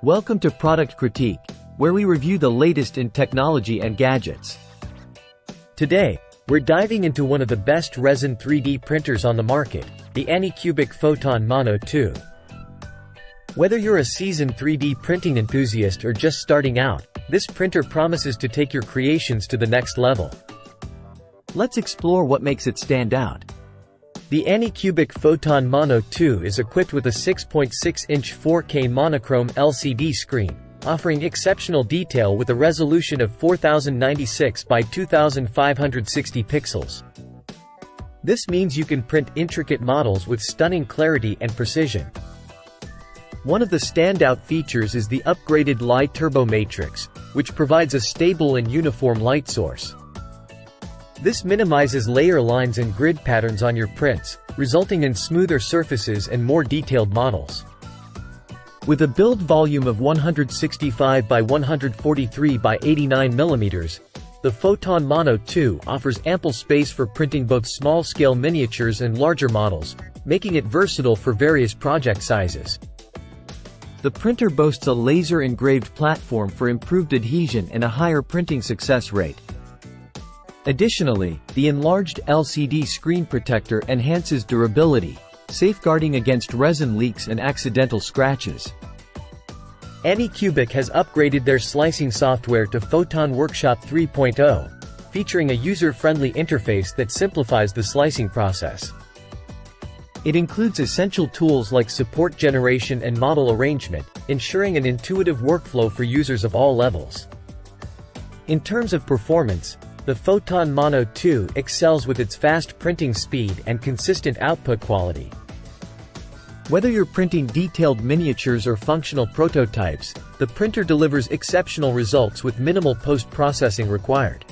Welcome to Product Critique, where we review the latest in technology and gadgets. Today, we're diving into one of the best resin 3D printers on the market, the ANYCUBIC Photon Mono 2. Whether you're a seasoned 3D printing enthusiast or just starting out, this printer promises to take your creations to the next level. Let's explore what makes it stand out. The ANYCUBIC Photon Mono 2 is equipped with a 6.6-inch 4K monochrome LCD screen, offering exceptional detail with a resolution of 4096 by 2560 pixels. This means you can print intricate models with stunning clarity and precision. One of the standout features is the upgraded Light Turbo Matrix, which provides a stable and uniform light source. This minimizes layer lines and grid patterns on your prints, resulting in smoother surfaces and more detailed models. With a build volume of 165 by 143 by 89 mm, the Photon Mono 2 offers ample space for printing both small-scale miniatures and larger models, making it versatile for various project sizes. The printer boasts a laser-engraved platform for improved adhesion and a higher printing success rate. Additionally, the enlarged LCD screen protector enhances durability, safeguarding against resin leaks and accidental scratches. ANYCUBIC has upgraded their slicing software to Photon Workshop 3.0, featuring a user-friendly interface that simplifies the slicing process. It includes essential tools like support generation and model arrangement, ensuring an intuitive workflow for users of all levels. In terms of performance, the Photon Mono 2 excels with its fast printing speed and consistent output quality. Whether you're printing detailed miniatures or functional prototypes, the printer delivers exceptional results with minimal post-processing required.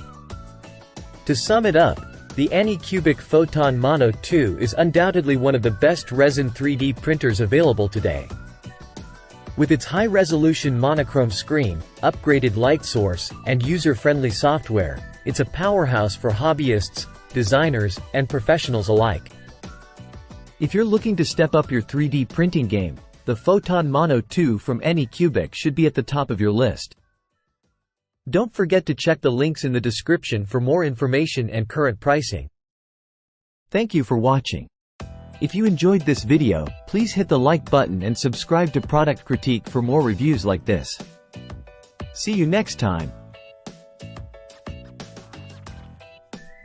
To sum it up, the ANYCUBIC Photon Mono 2 is undoubtedly one of the best resin 3D printers available today. With its high-resolution monochrome screen, upgraded light source, and user-friendly software, it's a powerhouse for hobbyists, designers, and professionals alike. If you're looking to step up your 3D printing game, the Photon Mono 2 from ANYCUBIC should be at the top of your list. Don't forget to check the links in the description for more information and current pricing. Thank you for watching. If you enjoyed this video, please hit the like button and subscribe to Product Critique for more reviews like this. See you next time.